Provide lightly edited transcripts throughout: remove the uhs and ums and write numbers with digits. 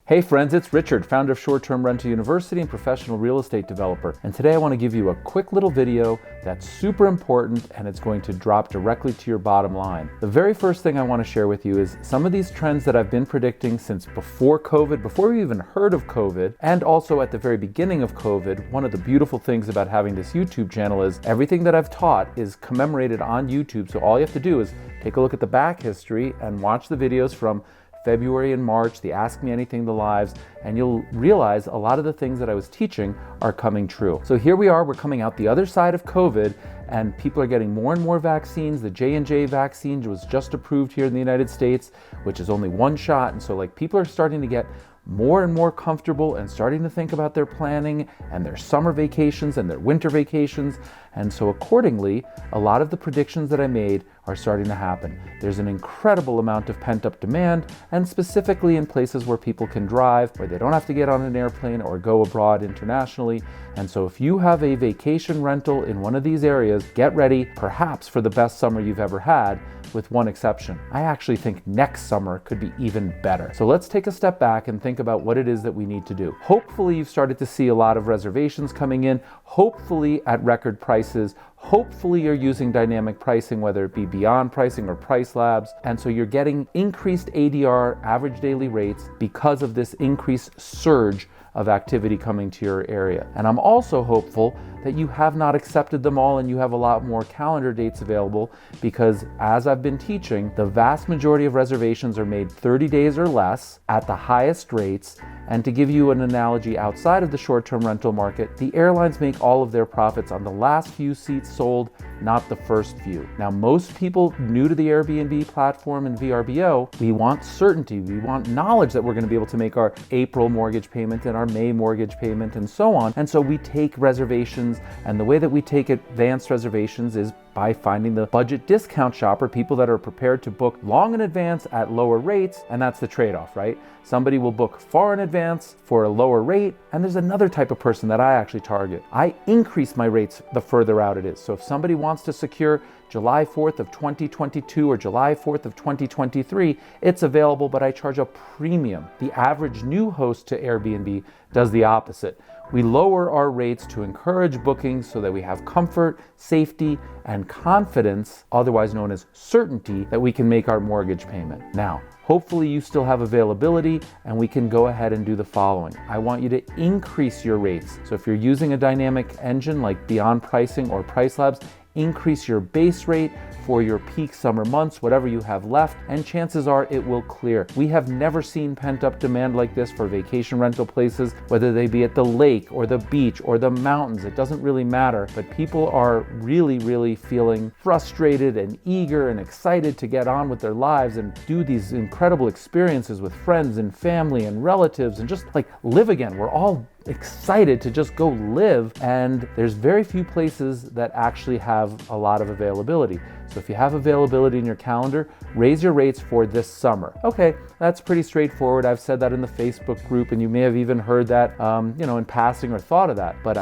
Hey friends, it's Richard, founder of Short-Term Rental University and professional real estate developer. And today I want to give you a quick little video that's super important and it's going to drop directly to your bottom line. The very first thing I want to share with you is some of these trends that I've been predicting since before COVID, before we even heard of COVID, and also at the very beginning of COVID. One of the beautiful things about having this YouTube channel is everything that I've taught is commemorated on YouTube. So all you have to do is take a look at the back history and watch the videos from February and March, the Ask Me Anything, the lives, and you'll realize a lot of the things that I was teaching are coming true. So here we are, we're coming out the other side of COVID, and people are getting more and more vaccines. The J&J vaccine was just approved here in the United States, which is only one shot. And so people are starting to get more and more comfortable and starting to think about their planning and their summer vacations and their winter vacations. And so accordingly, a lot of the predictions that I made are starting to happen. There's an incredible amount of pent-up demand, and specifically in places where people can drive, where they don't have to get on an airplane or go abroad internationally. And so if you have a vacation rental in one of these areas, get ready perhaps for the best summer you've ever had, with one exception. I actually think next summer could be even better. So let's take a step back and think about what it is that we need to do. Hopefully you've started to see a lot of reservations coming in, hopefully at record prices. Hopefully you're using dynamic pricing, whether it be Beyond Pricing or Price Labs. And so you're getting increased ADR, average daily rates, because of this increased surge of activity coming to your area. And I'm also hopeful that you have not accepted them all and you have a lot more calendar dates available, because as I've been teaching, the vast majority of reservations are made 30 days or less at the highest rates. And to give you an analogy outside of the short-term rental market, the airlines make all of their profits on the last few seats sold, not the first few. Now, most people new to the Airbnb platform and VRBO, we want certainty. We want knowledge that we're going to be able to make our April mortgage payment and our May mortgage payment and so on. And so we take reservations, and the way that we take advanced reservations is by finding the budget discount shopper, people that are prepared to book long in advance at lower rates, and that's the trade-off, right? Somebody will book far in advance for a lower rate, and there's another type of person that I actually target. I increase my rates the further out it is. So if somebody wants to secure July 4th of 2022 or July 4th of 2023, it's available, but I charge a premium. The average new host to Airbnb does the opposite. We lower our rates to encourage bookings so that we have comfort, safety, and confidence, otherwise known as certainty, that we can make our mortgage payment. Now, hopefully you still have availability and we can go ahead and do the following. I want you to increase your rates. So if you're using a dynamic engine like Beyond Pricing or Price Labs, increase your base rate for your peak summer months, whatever you have left, and chances are it will clear. We have never seen pent-up demand like this for vacation rental places, whether they be at the lake or the beach or the mountains. It doesn't really matter, but people are really feeling frustrated and eager and excited to get on with their lives and do these incredible experiences with friends and family and relatives and just live again. We're all excited to just go live, and there's very few places that actually have a lot of availability. So if you have availability in your calendar, raise your rates for this summer. Okay, that's pretty straightforward. I've said that in the Facebook group, and you may have even heard that in passing or thought of that. But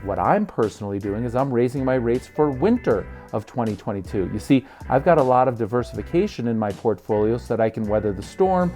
what I'm personally doing is I'm raising my rates for winter of 2022. You see, I've got a lot of diversification in my portfolio so that I can weather the storm,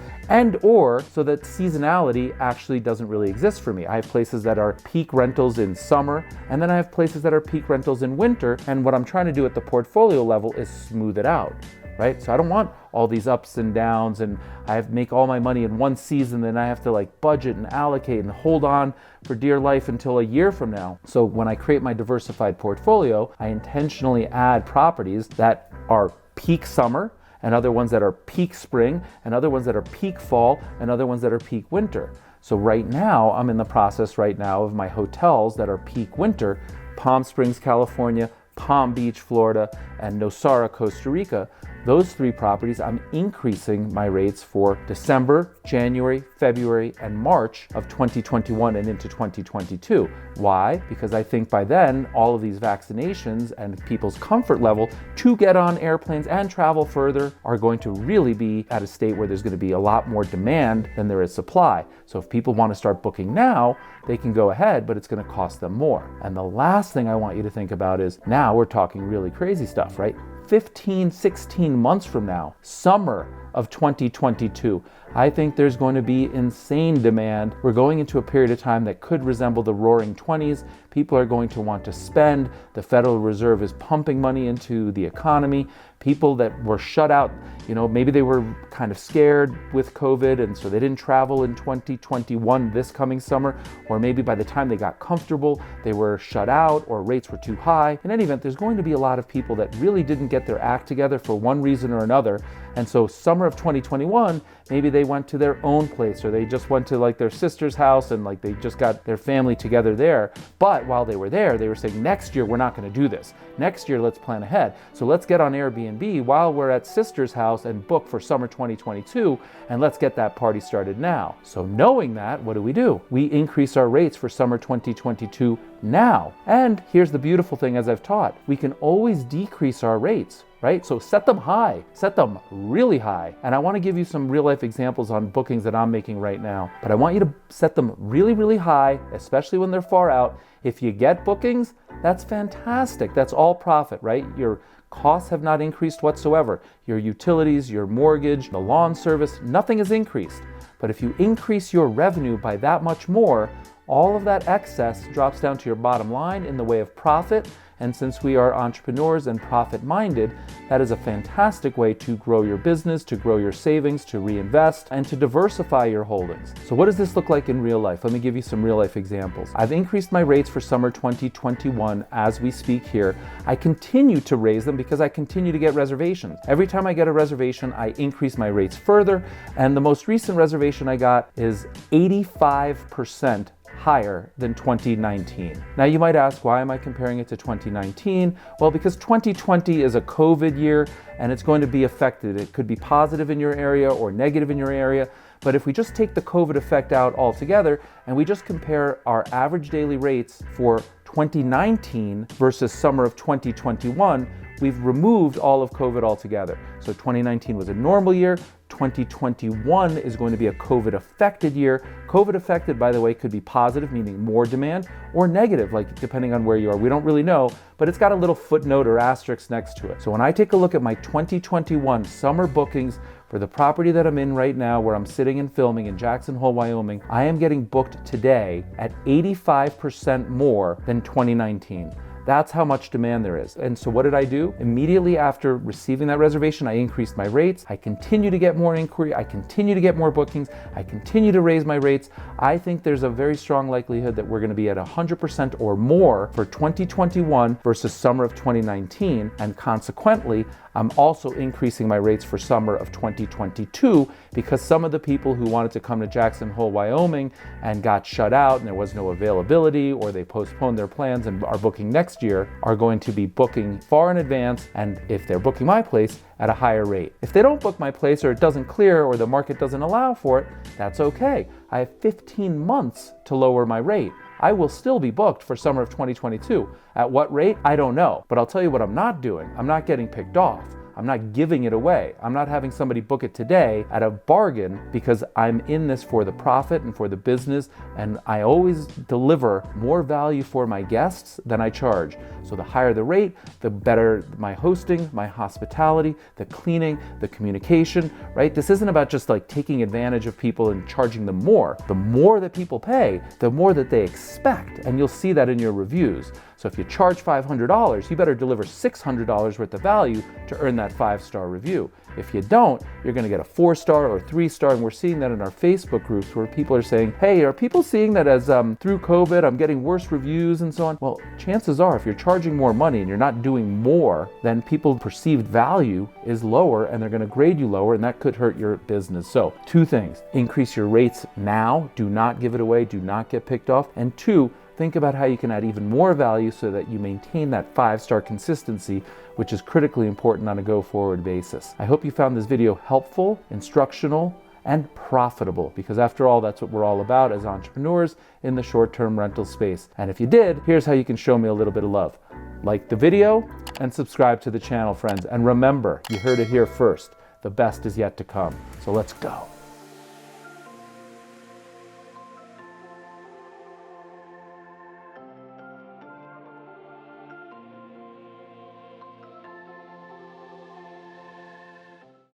or so that seasonality actually doesn't really exist for me. I have places that are peak rentals in summer, and then I have places that are peak rentals in winter. And what I'm trying to do at the portfolio level is smooth it out, right? So I don't want all these ups and downs, and I have to make all my money in one season, then I have to budget and allocate and hold on for dear life until a year from now. So when I create my diversified portfolio, I intentionally add properties that are peak summer, and other ones that are peak spring, and other ones that are peak fall, and other ones that are peak winter. So right now, I'm in the process of my hotels that are peak winter: Palm Springs, California, Palm Beach, Florida, and Nosara, Costa Rica. Those three properties, I'm increasing my rates for December, January, February, and March of 2021 and into 2022. Why? Because I think by then, all of these vaccinations and people's comfort level to get on airplanes and travel further are going to really be at a state where there's going to be a lot more demand than there is supply. So if people want to start booking now, they can go ahead, but it's going to cost them more. And the last thing I want you to think about is, now we're talking really crazy stuff, right? 15, 16 months from now, summer of 2022, I think there's going to be insane demand. We're going into a period of time that could resemble the roaring 20s. People are going to want to spend. The Federal Reserve is pumping money into the economy. People that were shut out, maybe they were kind of scared with COVID and so they didn't travel in 2021 this coming summer, or maybe by the time they got comfortable, they were shut out or rates were too high. In any event, there's going to be a lot of people that really didn't get their act together for one reason or another. And so summer of 2021, maybe they went to their own place, or they just went to like their sister's house and like they just got their family together there. But while they were there, they were saying, next year, we're not going to do this. Next year, let's plan ahead. So let's get on Airbnb while we're at sister's house and book for summer 2022, and let's get that party started now. So knowing that, what do? We increase our rates for summer 2022 now. And here's the beautiful thing, as I've taught, we can always decrease our rates, right? So set them high, set them really high. And I want to give you some real life examples on bookings that I'm making right now, but I want you to set them really, really high, especially when they're far out. If you get bookings, that's fantastic. That's all profit, right? Your costs have not increased whatsoever. Your utilities, your mortgage, the lawn service, nothing has increased. But if you increase your revenue by that much more, all of that excess drops down to your bottom line in the way of profit. And since we are entrepreneurs and profit-minded, that is a fantastic way to grow your business, to grow your savings, to reinvest, and to diversify your holdings. So what does this look like in real life? Let me give you some real-life examples. I've increased my rates for summer 2021 as we speak here. I continue to raise them because I continue to get reservations. Every time I get a reservation, I increase my rates further, and the most recent reservation I got is 85% higher than 2019. Now you might ask, why am I comparing it to 2019? Well, because 2020 is a COVID year and it's going to be affected. It could be positive in your area or negative in your area. But if we just take the COVID effect out altogether and we just compare our average daily rates for 2019 versus summer of 2021, we've removed all of COVID altogether. So 2019 was a normal year. 2021 is going to be a COVID-affected year. COVID-affected, by the way, could be positive, meaning more demand, or negative, like depending on where you are. We don't really know, but it's got a little footnote or asterisk next to it. So when I take a look at my 2021 summer bookings for the property that I'm in right now, where I'm sitting and filming in Jackson Hole, Wyoming, I am getting booked today at 85% more than 2019. That's how much demand there is. And so what did I do? Immediately after receiving that reservation, I increased my rates. I continue to get more inquiry. I continue to get more bookings. I continue to raise my rates. I think there's a very strong likelihood that we're going to be at 100% or more for 2021 versus summer of 2019. And consequently, I'm also increasing my rates for summer of 2022 because some of the people who wanted to come to Jackson Hole, Wyoming and got shut out and there was no availability, or they postponed their plans and are booking next year, are going to be booking far in advance, and if they're booking my place, at a higher rate. If they don't book my place, or it doesn't clear, or the market doesn't allow for it, that's okay. I have 15 months to lower my rate. I will still be booked for summer of 2022. At what rate? I don't know. But I'll tell you what I'm not doing. I'm not getting picked off. I'm not giving it away. I'm not having somebody book it today at a bargain, because I'm in this for the profit and for the business, and I always deliver more value for my guests than I charge. So the higher the rate, the better my hosting, my hospitality, the cleaning, the communication, right? This isn't about just like taking advantage of people and charging them more. The more that people pay, the more that they expect, and you'll see that in your reviews. So if you charge $500, you better deliver $600 worth of value to earn that 5-star review. If you don't, you're going to get a 4-star or 3-star, and we're seeing that in our Facebook groups where people are saying, hey, are people seeing that as through COVID, I'm getting worse reviews and so on? Well, chances are if you're charging more money and you're not doing more, then people's perceived value is lower and they're going to grade you lower, and that could hurt your business. So 2 things: increase your rates now, do not give it away, do not get picked off, and 2, think about how you can add even more value so that you maintain that 5-star consistency, which is critically important on a go-forward basis. I hope you found this video helpful, instructional, and profitable, because after all, that's what we're all about as entrepreneurs in the short-term rental space. And if you did, here's how you can show me a little bit of love. Like the video and subscribe to the channel, friends. And remember, you heard it here first. The best is yet to come. So let's go.